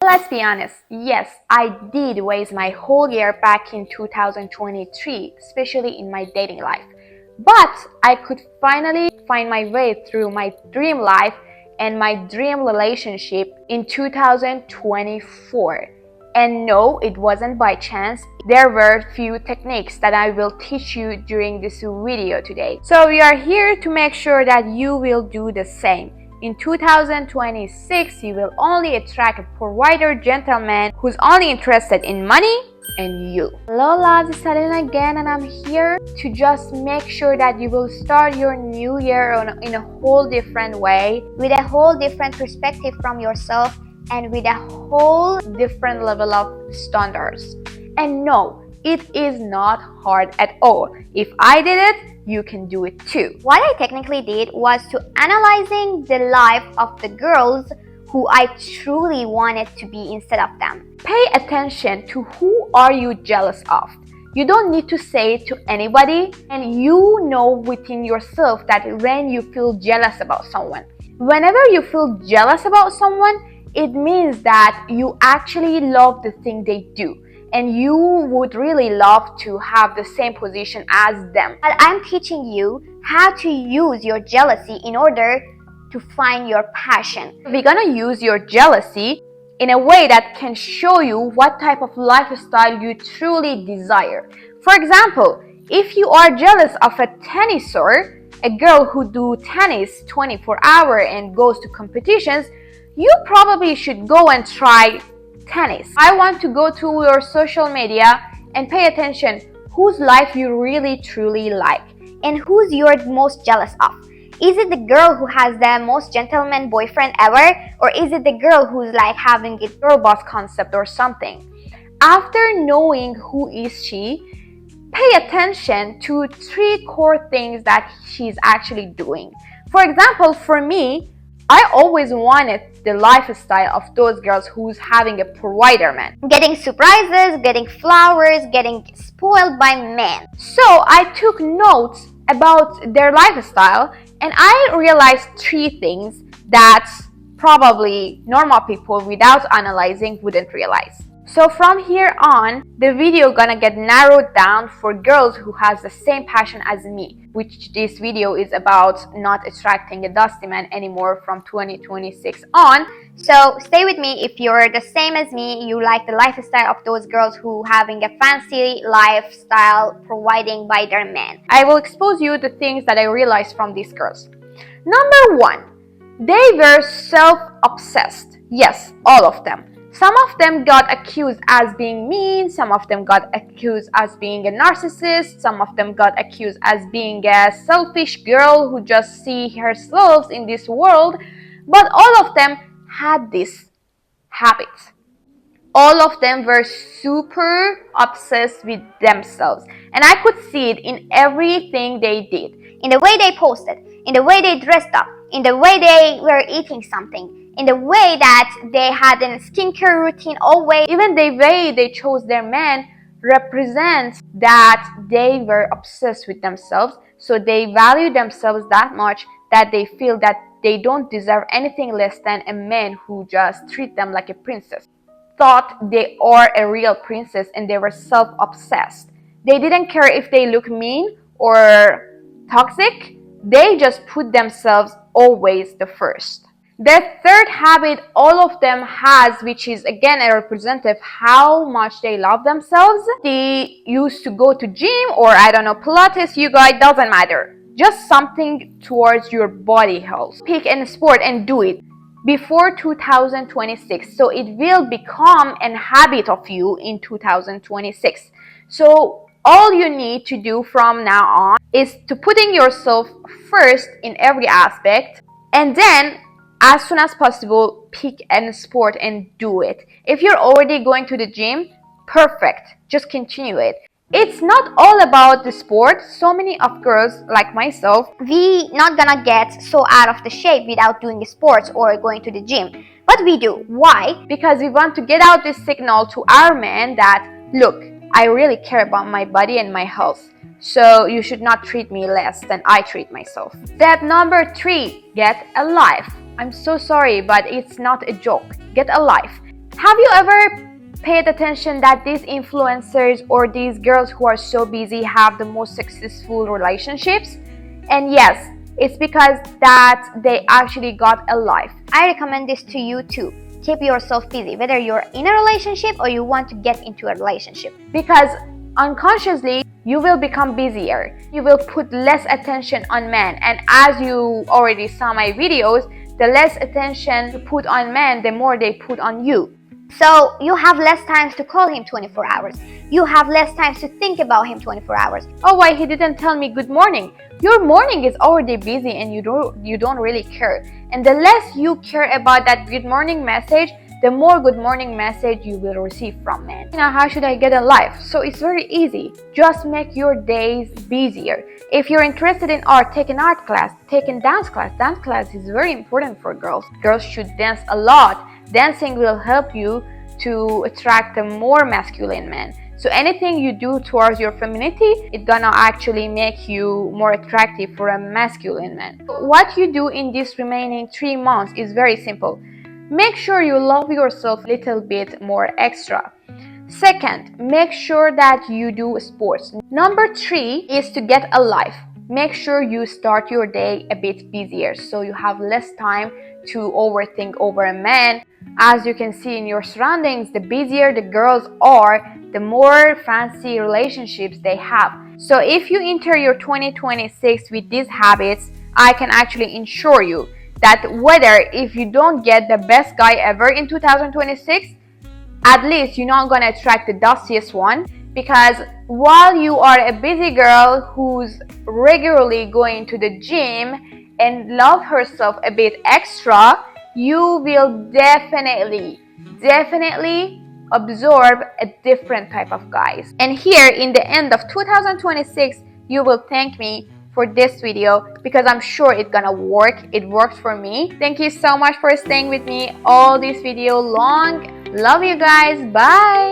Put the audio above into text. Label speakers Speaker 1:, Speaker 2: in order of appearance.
Speaker 1: Let's be honest, yes, I did waste my whole year back in 2023, especially in my dating life. But I could finally find my way through my dream life and my dream relationship in 2024. And no, it wasn't by chance. There were few techniques that I will teach you during this video today. So we are here to make sure that you will do the same. In 2026, you will only attract a provider gentleman who's only interested in money and you. Hello loves, it's Selena again, and I'm here to just make sure that you will start your new year in a whole different way,
Speaker 2: with a whole different perspective from yourself and with a whole
Speaker 1: different level of standards. And no, it is not hard at all. If I did it, you can do it too.
Speaker 2: What I technically did was to analyzing the life of the girls who I truly wanted to be instead of them.
Speaker 1: Pay attention to who are you jealous of. You don't need to say it to anybody, and you know within yourself that when you feel jealous about someone. Whenever you feel jealous about someone, it means that you actually love the thing they do, and you would really love to have the same position as them.
Speaker 2: But I'm teaching you how to use your jealousy in order to find your passion.
Speaker 1: We're gonna use your jealousy in a way that can show you what type of lifestyle you truly desire. For example, if you are jealous of a tenniser, a girl who do tennis 24 hours and goes to competitions, you probably should go and try tennis. I want to go to your social media and pay attention whose life you really truly like
Speaker 2: and who's you're most jealous of. Is it the girl who has the most gentleman boyfriend ever, or is it the girl who's like having a
Speaker 1: girl boss concept or something? After knowing who is she, pay attention to 3 core things that she's actually doing. For example, for me, I always wanted the lifestyle of those girls who's having a provider man.
Speaker 2: Getting surprises, getting flowers, getting spoiled by men.
Speaker 1: So I took notes about their lifestyle and I realized 3 things that probably normal people without analyzing wouldn't realize. So from here on, the video gonna get narrowed down for girls who has the same passion as me, which this video is about not attracting a dusty man anymore from 2026 on.
Speaker 2: So stay with me if you're the same as me, you like the lifestyle of those girls who having a fancy lifestyle providing by their men.
Speaker 1: I will expose you the things that I realized from these girls. Number 1, they were self-obsessed. Yes, all of them. Some of them got accused as being mean, some of them got accused as being a narcissist, some of them got accused as being a selfish girl who just see herself in this world, but all of them had this habit. All of them were super obsessed with themselves, and I could see it in everything they did.
Speaker 2: In the way they posted, in the way they dressed up, in the way they were eating something, in the way that they had a skincare routine always.
Speaker 1: Even the way they chose their man represents that they were obsessed with themselves. So they value themselves that much that they feel that they don't deserve anything less than a man who just treat them like a princess. Thought they are a real princess and they were self-obsessed. They didn't care if they look mean or toxic. They just put themselves always the first. The third habit all of them has, which is again a representative how much they love themselves. They used to go to gym or I don't know, Pilates, yoga, it doesn't matter. Just something towards your body health. Pick a sport and do it before 2026. So it will become a habit of you in 2026. So all you need to do from now on is to putting yourself first in every aspect, and then as soon as possible, pick a sport and do it. If you're already going to the gym, perfect. Just continue it. It's not all about the sport. So many of girls like myself,
Speaker 2: we not gonna get so out of the shape without doing sports or going to the gym. But we do. Why?
Speaker 1: Because we want to get out this signal to our man that, look, I really care about my body and my health. So you should not treat me less than I treat myself. Step number 3, get a life. I'm so sorry, but it's not a joke. Get a life. Have you ever paid attention that these influencers or these girls who are so busy have the most successful relationships? And yes, it's because that they actually got a life.
Speaker 2: I recommend this to you too. Keep yourself busy, whether you're in a relationship or you want to get into a relationship.
Speaker 1: Because unconsciously, you will become busier. You will put less attention on men. And as you already saw my videos, the less attention you put on men, the more they put on you.
Speaker 2: So you have less time to call him 24 hours. You have less time to think about him 24 hours.
Speaker 1: Oh, why he didn't tell me good morning? Your morning is already busy and you don't really care. And the less you care about that good morning message, the more good morning message you will receive from men. Now, how should I get a life? So it's very easy. Just make your days busier. If you're interested in art, take an art class, take a dance class. Dance class is very important for girls. Girls should dance a lot. Dancing will help you to attract a more masculine man. So anything you do towards your femininity, it's gonna actually make you more attractive for a masculine man. What you do in these remaining 3 months is very simple. Make sure you love yourself a little bit more extra. Second, make sure that you do sports. Number 3 is to get a life. Make sure you start your day a bit busier so you have less time to overthink over a man. As you can see in your surroundings, the busier the girls are, the more fancy relationships they have. So if you enter your 2026 with these habits, I can actually ensure you that whether if you don't get the best guy ever in 2026, at least you're not going to attract the dustiest one, because while you are a busy girl who's regularly going to the gym and love herself a bit extra, you will definitely absorb a different type of guys. And here in the end of 2026, you will thank me for this video because I'm sure it's gonna work. It worked for me. Thank you so much for staying with me all this video long. Love you guys. Bye.